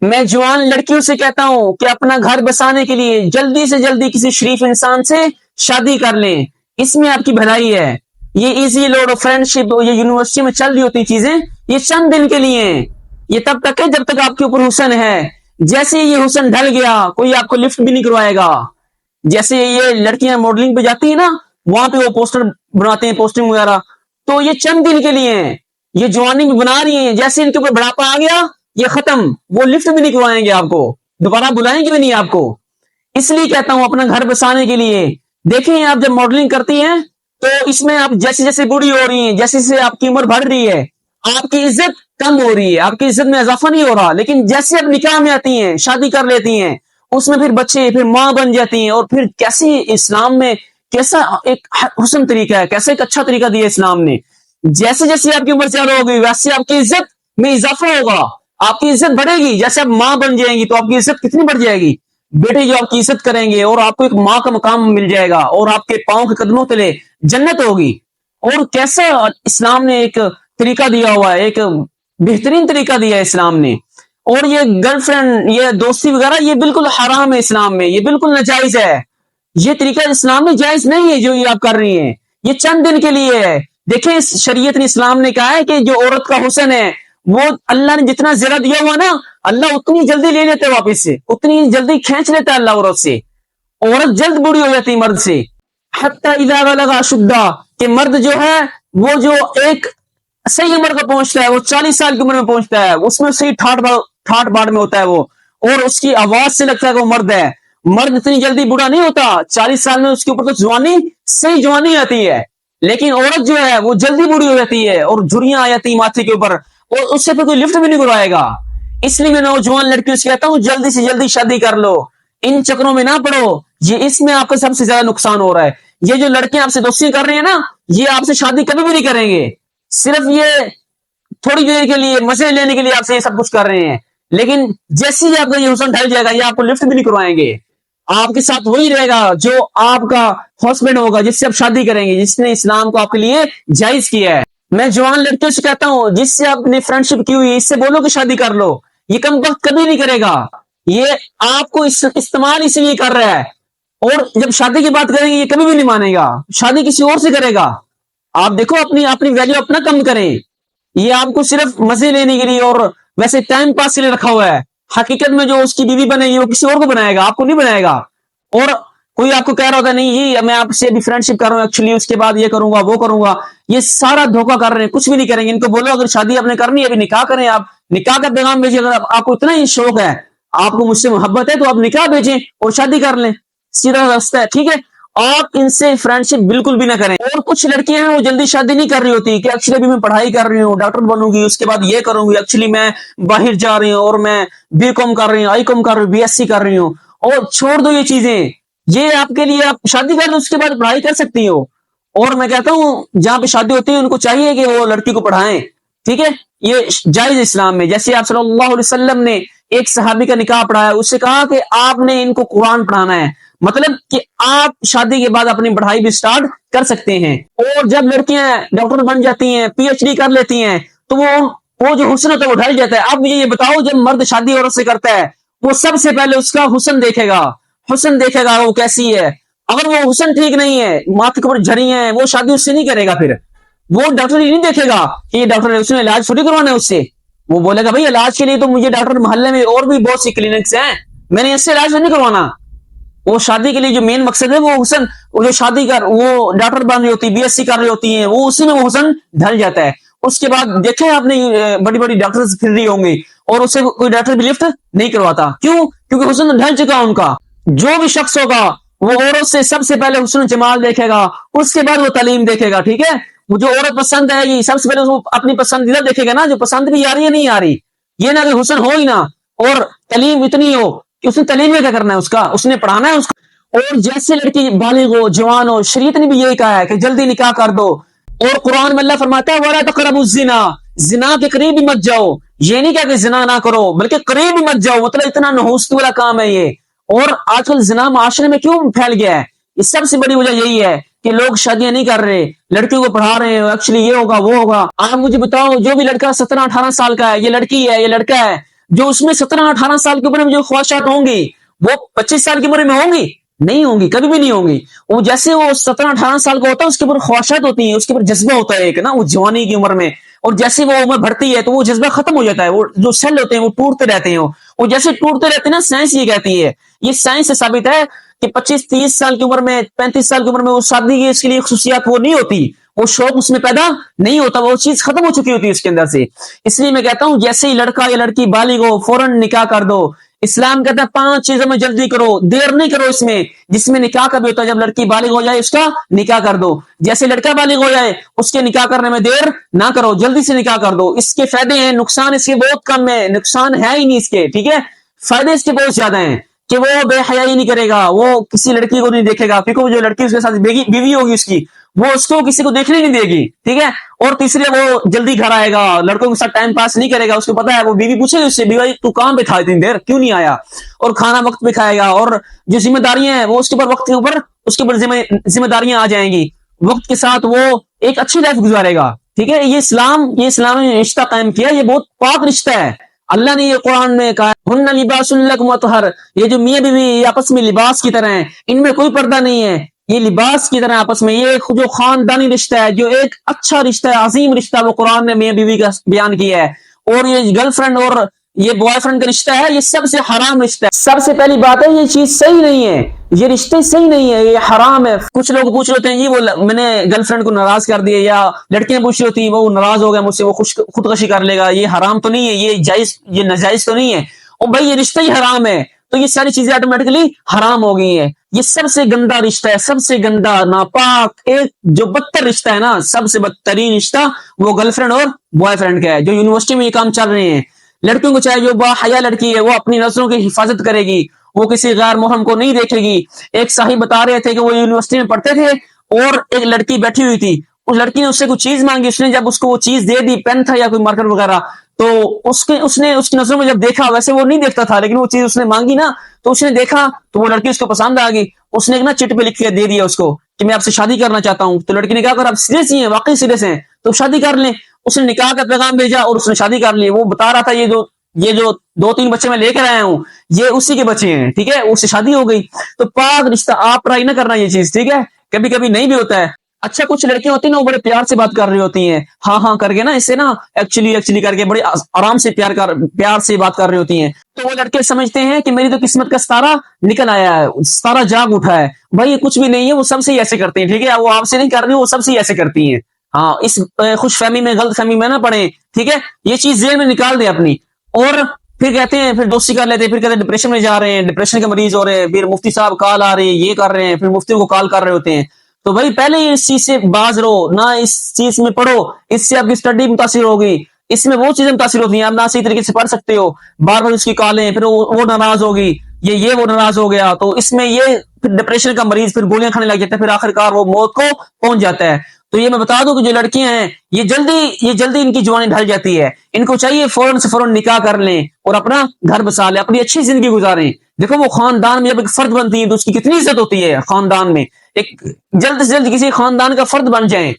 میں جوان لڑکیوں سے کہتا ہوں کہ اپنا گھر بسانے کے لیے جلدی سے جلدی کسی شریف انسان سے شادی کر لیں، اس میں آپ کی بھلائی ہے۔ یہ ایزی لوڈ اور فرینڈ شپ، یہ یونیورسٹی میں چل رہی ہوتی چیزیں، یہ چند دن کے لیے ہیں، یہ تب تک ہے جب تک آپ کے اوپر حسن ہے۔ جیسے یہ حسن ڈھل گیا، کوئی آپ کو لفٹ بھی نہیں کروائے گا۔ جیسے یہ لڑکیاں ماڈلنگ پہ جاتی ہیں نا، وہاں پہ وہ پوسٹر بناتے ہیں، پوسٹنگ وغیرہ، تو یہ چند دن کے لیے ہیں، یہ جوانی بھی بنا رہی ہیں، جیسے ان کے اوپر بڑھاپا آ گیا یہ ختم، وہ لفٹ بھی نہیں کروائیں گے آپ کو، دوبارہ بلائیں گے بھی نہیں آپ کو۔ اس لیے کہتا ہوں اپنا گھر بسانے کے لیے دیکھیں، آپ جب ماڈلنگ کرتی ہیں تو اس میں آپ جیسے جیسے بوڑھی ہو رہی ہیں، جیسے جیسے آپ کی عمر بڑھ رہی ہے، آپ کی عزت کم ہو رہی ہے، آپ کی عزت میں اضافہ نہیں ہو رہا، لیکن جیسے آپ نکاح میں آتی ہیں، شادی کر لیتی ہیں، اس میں پھر بچے، پھر ماں بن جاتی ہیں، اور پھر کیسی اسلام میں کیسا ایک حسن طریقہ ہے، کیسا ایک اچھا طریقہ دیا اسلام نے۔ جیسے جیسے آپ کی عمر زیادہ ہوگی ویسے آپ کی عزت میں اضافہ ہوگا، آپ کی عزت بڑھے گی۔ جیسے آپ ماں بن جائیں گی تو آپ کی عزت کتنی بڑھ جائے گی، بیٹے جو آپ کی عزت کریں گے، اور آپ کو ایک ماں کا مقام مل جائے گا، اور آپ کے پاؤں کے قدموں تلے جنت ہوگی۔ اور کیسا اسلام نے ایک طریقہ دیا ہوا ہے، ایک بہترین طریقہ دیا ہے اسلام نے۔ اور یہ گرل فرینڈ، یہ دوستی وغیرہ، یہ بالکل حرام ہے اسلام میں، یہ بالکل ناجائز ہے، یہ طریقہ اسلام میں جائز نہیں ہے جو یہ آپ کر رہی ہیں، یہ چند دن کے لیے ہے۔ دیکھیں شریعت نے، اسلام نے کہا ہے کہ جو عورت کا حسن ہے وہ اللہ نے جتنا زیادہ دیا ہوا نا، اللہ اتنی جلدی لے لیتا ہے واپس سے، اتنی جلدی کھینچ لیتا ہے اللہ عورت سے، عورت جلد بوڑھی ہو جاتی ہے مرد سے۔ حتی اذا بلغ اشدہ، کہ مرد جو ہے وہ جو ایک صحیح عمر کا پہنچتا ہے، وہ 40 سال کی عمر میں پہنچتا ہے، اس میں صحیح ٹھاٹ باڑ میں ہوتا ہے وہ، اور اس کی آواز سے لگتا ہے کہ وہ مرد ہے۔ مرد اتنی جلدی بوڑھا نہیں ہوتا، 40 سال میں اس کے اوپر تو جوانی، صحیح جوانی آتی ہے، لیکن عورت جو ہے وہ جلدی بوڑھی ہو جاتی ہے، اور جھریاں آ جاتی ہیں ماتھے کے اوپر، اور اس سے پھر کوئی لفٹ بھی نہیں کروائے گا۔ اس لیے میں نوجوان لڑکیوں سے کہتا ہوں جلدی سے جلدی شادی کر لو، ان چکروں میں نہ پڑو، یہ اس میں آپ کا سب سے زیادہ نقصان ہو رہا ہے۔ یہ جو لڑکیاں آپ سے دوستی کر رہی ہیں نا، یہ آپ سے شادی کبھی بھی نہیں کریں گے، صرف یہ تھوڑی دیر کے لیے مزے لینے کے لیے آپ سے یہ سب کچھ کر رہے ہیں، لیکن جیسے ہی آپ کا یہ حسن ڈھل جائے گا یہ آپ کو لفٹ بھی نہیں کروائیں گے۔ آپ کے ساتھ وہی رہے گا جو آپ کا ہسبینڈ ہوگا، جس سے آپ شادی کریں گے، جس نے اسلام کو آپ کے لیے جائز کیا ہے۔ میں جوان لڑکیوں سے کہتا ہوں جس سے آپ نے فرینڈ شپ کی ہوئی، اس سے بولو کہ شادی کر لو، یہ کم وقت کبھی نہیں کرے گا، یہ آپ کو استعمال اس لیے کر رہا ہے، اور جب شادی کی بات کریں گے یہ کبھی بھی نہیں مانے گا، شادی کسی اور سے کرے گا۔ آپ دیکھو اپنی ویلیو اپنا کم کریں، یہ آپ کو صرف مزے لینے کے لیے اور ویسے ٹائم پاس کے لیے رکھا ہوا ہے، حقیقت میں جو اس کی بیوی بنے گی وہ کسی اور کو بنائے گا، آپ کو نہیں بنائے گا۔ اور کوئی آپ کو کہہ رہا ہوگا نہیں یہ میں آپ سے ابھی فرینڈ شپ کر رہا ہوں، ایکچولی اس کے بعد یہ کروں گا وہ کروں گا، یہ سارا دھوکہ کر رہے ہیں، کچھ بھی نہیں کریں گے۔ ان کو بولو اگر شادی آپ نے کرنی ہے ابھی نکاح کریں، آپ نکاح کا پیغام بھیجیں، اگر آپ کو اتنا ہی شوق ہے، آپ کو مجھ سے محبت ہے تو آپ نکاح بھیجیں اور شادی کر لیں، سیدھا راستہ ہے، ٹھیک ہے۔ آپ ان سے فرینڈ شپ بالکل بھی نہ کریں۔ اور کچھ لڑکیاں ہیں وہ جلدی شادی نہیں کر رہی ہوتی کہ ایکچولی ابھی میں پڑھائی کر رہی ہوں، ڈاکٹر بنوں گی، اس کے بعد یہ کروں گی، ایکچولی میں باہر جا رہی ہوں، اور میں بی کام کر رہی ہوں، آئی کام کر رہی ہوں، بی ایس سی کر رہی ہوں، اور چھوڑ دو یہ چیزیں، یہ آپ کے لیے، آپ شادی کر لو اس کے بعد پڑھائی کر سکتی ہو۔ اور میں کہتا ہوں جہاں پہ شادی ہوتی ہے ان کو چاہیے کہ وہ لڑکی کو پڑھائیں، ٹھیک ہے، یہ جائز اسلام میں۔ جیسے آپ صلی اللہ علیہ وسلم نے ایک صحابی کا نکاح پڑھایا، اس سے کہا کہ آپ نے ان کو قرآن پڑھانا ہے، مطلب کہ آپ شادی کے بعد اپنی پڑھائی بھی سٹارٹ کر سکتے ہیں۔ اور جب لڑکیاں ڈاکٹر بن جاتی ہیں، پی ایچ ڈی کر لیتی ہیں، تو وہ جو حسن ہوتا ہے وہ ڈھل جاتا ہے۔ اب مجھے یہ بتاؤ جب مرد شادی عورت سے کرتا ہے وہ سب سے پہلے اس کا حسن دیکھے گا، حسن دیکھے گا وہ کیسی ہے، اگر وہ حسن ٹھیک نہیں ہے، ماتھے کے اوپر جھریاں ہیں، وہ شادی اس سے نہیں کرے گا، پھر وہ ڈاکٹر نہیں دیکھے گا کہ یہ ڈاکٹر ہے، اس نے علاج تھوڑی کروانا ہے اس سے، وہ بولے گا بھائی علاج کے لیے تو مجھے ڈاکٹر محلے میں اور بھی بہت سی کلینکس ہیں، میں نے اس سے علاج نہیں کروانا۔ وہ شادی کے لیے جو مین مقصد ہے وہ حسن، وہ جو شادی کر وہ ڈاکٹر بن رہی ہوتی، بی ایس سی کر رہی ہوتی ہیں، وہ اسی میں وہ حسن ڈھل جاتا ہے۔ اس کے بعد دیکھیں آپ نے بڑی بڑی ڈاکٹر پھر رہی ہوں گی اور اس سے کوئی ڈاکٹر بھی لفٹ نہیں کرواتا، کیوں؟ کیونکہ حسن ڈھل چکا ان کا۔ جو بھی شخص ہوگا وہ عورت سے سب سے پہلے حسن جمال دیکھے گا، اس کے بعد وہ تعلیم دیکھے گا، ٹھیک ہے۔ وہ جو عورت پسند آئے گی سب سے پہلے وہ اپنی پسندیدہ دیکھے گا نا، جو پسند بھی آ رہی ہے نہیں آ رہی، یہ نہ کہ حسن ہو ہی نہ اور تعلیم اتنی ہو کہ اس نے تعلیم میں کیا کرنا ہے، اس نے پڑھانا ہے اس کو۔ اور جیسے لڑکی بالغ ہو، جوان ہو، شریعت نے بھی یہی کہا ہے کہ جلدی نکاح کر دو۔ اور قرآن میں اللہ فرماتا ہے وَلَا تَقْرَبُوا الزِّنَا، زنا کے قریب بھی مت جاؤ، یہ نہیں کہا کہ زنا نہ کرو بلکہ قریب بھی مت جاؤ، مطلب اتنا نحوست والا کام ہے یہ۔ اور آج کل زنا معاشرے میں کیوں پھیل گیا ہے؟ اس سب سے بڑی وجہ یہی ہے کہ لوگ شادیاں نہیں کر رہے، لڑکیوں کو پڑھا رہے ہیں، ایکچولی یہ ہوگا وہ ہوگا۔ آپ مجھے بتاؤ جو بھی لڑکا 17-18 سال کا ہے، یہ لڑکی ہے یہ لڑکا ہے، جو उसमें 17-18 साल की उम्र में जो ख्वाहिशात होंगी वो 25 साल की उम्र में होंगी? नहीं होंगी, कभी भी नहीं होंगी। वो जैसे वो 17-18 साल का होता है उसके ऊपर ख्वाहिशात होती है, उसके ऊपर जज्बा होता है एक ना, वो जवानी की उम्र में, और जैसे वो उम्र बढ़ती है तो वो जज्बा खत्म हो जाता है, वो जो सेल होते हैं वो टूटते रहते हैं, वो जैसे टूटते रहते हैं ना, साइंस ये कहती है, ये साइंस से साबित है कि 25-30 साल की उम्र में, 35 साल की उम्र में वो शादी की इसके लिए खुशियात वो नहीं होती, वो शौक उसमें पैदा नहीं होता, वो चीज खत्म हो चुकी होती है उसके अंदर से। इसलिए मैं कहता हूं जैसे ही लड़का या लड़की बालिग हो फौरन निकाह कर दो। इस्लाम कहता है 5 चीजों में जल्दी करो, देर नहीं करो इसमें, जिसमें निकाह कब होता है, जब लड़की बालिग हो जाए उसका निकाह कर दो, जैसे लड़का बालिग हो जाए उसके निकाह करने में देर ना करो, जल्दी से निकाह कर दो। इसके फायदे हैं, नुकसान इसके बहुत कम है, नुकसान है ही नहीं इसके, ठीक है, फायदे इसके बहुत ज्यादा हैं कि वो बेहयाई नहीं करेगा, वो किसी लड़की को नहीं देखेगा, क्योंकि वो जो लड़की उसके साथ बीवी होगी उसकी, वो उसको किसी को देखने नहीं देगी, ठीक है। और तीसरे वो जल्दी घर आएगा, लड़कों के साथ टाइम पास नहीं करेगा, उसको पता है, वो बीवी पूछेगी उससे, बीवी तू कहां पे था इतनी देर, क्यों नहीं आया, और खाना वक्त पे खाएगा, और जो जिम्मेदारियां हैं वो उसके ऊपर वक्त के ऊपर उसके ऊपर जिम्मेदारियां आ जाएंगी, वक्त के साथ वो एक अच्छी लाइफ गुजारेगा, ठीक है। ये इस्लाम ने रिश्ता कायम किया, ये बहुत पाक रिश्ता है। अल्लाह ने ये कुरान में कहा, हुन्ना लिबासुल लकुम व तुहर, ये जो मियां बीवी आपस में लिबास की तरह हैं, इनमें कोई पर्दा नहीं है, ये लिबास की तरह आपस में, ये जो खानदानी रिश्ता है, जो एक अच्छा रिश्ता है, अजीम रिश्ता, वो कुरान ने मियां बीवी का बयान किया है। और ये गर्लफ्रेंड और ये बॉयफ्रेंड का रिश्ता है, ये सबसे हराम रिश्ता है। सबसे पहली बात है, ये चीज सही नहीं है, ये रिश्ते सही नहीं है, ये हराम है। कुछ लोग पूछ लेते हैं जी वो मैंने गर्लफ्रेंड को नाराज कर दिया, या लड़कियां पूछ रही होती वो नाराज हो गया मुझसे, वो खुदकशी कर लेगा, ये हराम तो नहीं है, ये जायज, ये नाजायज तो नहीं है। और भाई ये रिश्ता ही हराम है, तो ये सारी चीजें ऑटोमेटिकली हराम हो गई है। ये सबसे गंदा रिश्ता है, सबसे गंदा नापाक, एक जो बदतर रिश्ता है ना, सबसे बदतरीन रिश्ता वो गर्लफ्रेंड और बॉयफ्रेंड का है। जो यूनिवर्सिटी में ये काम चल रहे हैं, लड़कियों को चाहे जो बाहया लड़की है वो अपनी नजरों की हिफाजत करेगी, वो किसी गैर मोहरम को नहीं देखेगी। एक साहिब बता रहे थे कि वो यूनिवर्सिटी में पढ़ते थे और एक लड़की बैठी हुई थी, उस लड़की ने उससे कुछ चीज मांगी, उसने जब उसको वो चीज दे दी, पेन था या कोई मार्कर वगैरह, तो उसने उसकी नजरों में जब देखा, वैसे वो नहीं देखता था, लेकिन वो चीज उसने मांगी ना, तो उसने देखा तो वो लड़की उसको पसंद आ गई, उसने एक ना चिट पे लिख के दे दिया उसको कि मैं आपसे शादी करना चाहता हूँ। तो लड़की ने कहा अगर आप सीरियस ही हैं, वाकई सीरियस हैं, तो शादी कर लें। उसने निकाह का पैगाम भेजा और उसने शादी कर ली। वो बता रहा था ये जो 2-3 बच्चे मैं लेकर आया हूँ ये उसी के बच्चे हैं, ठीक है, उससे शादी हो गई। तो पाक रिश्ता, आप ट्राई ना करना ये चीज, ठीक है, कभी कभी नहीं भी होता है। अच्छा, कुछ लड़कियां होती है ना, वो बड़े प्यार से बात कर रही होती हैं, हाँ हाँ करके ना, इससे ना एक्चुअली करके बड़े आराम से प्यार से बात कर रही होती हैं। तो वो लड़के समझते हैं कि मेरी तो किस्मत का सितारा निकल आया है, सितारा जाग उठा है। भाई ये कुछ भी नहीं है, वो सबसे ही ऐसे करती हैं, ठीक है, वो आपसे नहीं कर रही, वो सबसे ही ऐसे करती हैं। हाँ, इस खुश फहमी में, गलत फहमी में ना पड़े, ठीक है, ये चीज जेल में निकाल दे अपनी। और फिर कहते हैं, फिर दोस्ती कर लेते हैं, फिर कहते हैं डिप्रेशन में जा रहे हैं, डिप्रेशन के मरीज हो रहे हैं, फिर मुफ्ती साहब कॉल आ रही है, ये कर रहे हैं, फिर मुफ्तियों को कॉल कर रहे होते हैं। तो भाई पहले इस चीज से बाज रहो ना, इस चीज में पढ़ो, इससे आपकी स्टडी मुतासिर होगी, इसमें वो चीजें मुतासिर होती हैं, आप ना सही तरीके से पढ़ सकते हो, बार बार उसकी कॉलें, फिर वो नाराज होगी, ये वो नाराज हो गया, तो इसमें ये फिर डिप्रेशन का मरीज फिर गोलियां खाने लग जाता है, फिर आखिरकार वो मौत को पहुंच जाता है। तो ये मैं बता दूं कि जो लड़कियां हैं ये जल्दी इनकी जवानी ढल जाती है, इनको चाहिए फौरन से फौरन निकाह कर लें और अपना घर बसा लें, अपनी अच्छी जिंदगी गुजारें। देखो वो खानदान में जब एक फर्द बनती है तो उसकी कितनी इज्जत होती है खानदान में, एक जल्द से जल्द किसी खानदान का फर्द बन जाएं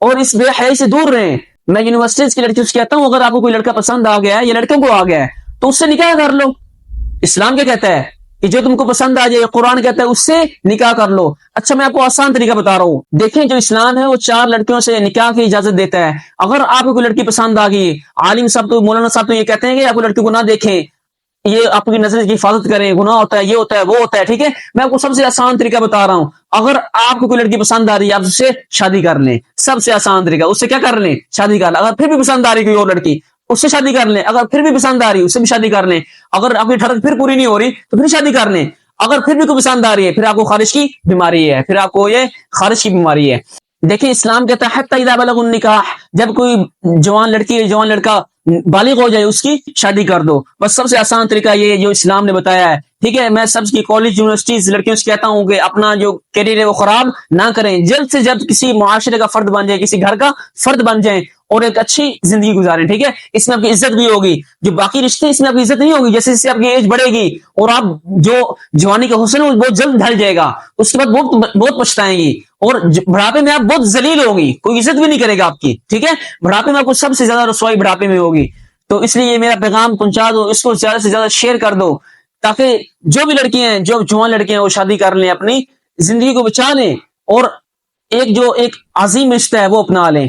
और इस बेहयाई से दूर रहें। मैं यूनिवर्सिटीज की लड़कियों से कहता हूं, अगर आपको कोई लड़का पसंद आ गया है या लड़कों को आ गया है तो उससे निकाह कर लो। इस्लाम क्या कहता है कि जो तुमको पसंद आ जाए, कुरान कहता है उससे निकाह कर लो। अच्छा, मैं आपको आसान तरीका बता रहा हूँ, देखें जो इस्लाम है वो 4 लड़कियों से निकाह की इजाजत देता है। अगर आपको कोई लड़की पसंद आ गई, आलिम साहब तो मौलाना साहब तो ये कहते हैं कि आपको लड़की को ना देखें, ये आपकी नजर की हिफाजत करें, गुनाह होता है, ये होता है, वो होता है, ठीक है। मैं आपको सबसे आसान तरीका बता रहा हूँ, अगर आपको कोई लड़की पसंद आ रही है आप उससे शादी कर लें, सबसे आसान तरीका, उससे क्या कर लें, शादी कर लें। अगर फिर भी पसंद आ रही कोई और लड़की, उससे शादी कर लें। अगर फिर भी पसंद आ रही है उससे भी शादी कर लें। अगर आपकी ठरक फिर पूरी नहीं हो रही तो फिर शादी कर लें। अगर फिर भी कोई पसंद आ रही है, फिर आपको खारिज की बीमारी है, फिर आपको ये खारिज की बीमारी है। देखिए इस्लाम कहता है हत्ता इज़ा बलगुन निकाह, जब कोई जवान लड़की या जवान लड़का बालिग हो जाए उसकी शादी कर दो। बस सबसे आसान तरीका ये जो इस्लाम ने बताया है, ठीक है। मैं सबकी कॉलेज यूनिवर्सिटीज लड़कियों से कहता हूँ कि अपना जो करियर है वो खराब ना करें, जल्द से जल्द किसी मुआशरे का फर्द बन जाए, किसी घर का फर्द बन जाए और एक अच्छी जिंदगी गुजारें, ठीक है। इसमें आपकी इज्जत भी होगी, जो बाकी रिश्ते इसमें आपकी इज्जत नहीं होगी। जैसे जैसे आपकी एज बढ़ेगी और आप जो जवानी का हुस्न है वो बहुत जल्द ढल जाएगा, उसके बाद बहुत पछताएंगी और बुढ़ापे में आप बहुत जलील होगी, कोई इज्जत भी नहीं करेगा आपकी, ठीक है। बुढ़ापे में आपको सबसे ज्यादा रसवाई बुढ़ापे में होगी। تو اس لیے یہ میرا پیغام پہنچا دو، اس کو زیادہ سے زیادہ شیئر کر دو، تاکہ جو بھی لڑکیاں ہیں، جو جوان لڑکے ہیں، وہ شادی کر لیں، اپنی زندگی کو بچا لیں اور ایک عظیم رشتہ ہے وہ اپنا لیں.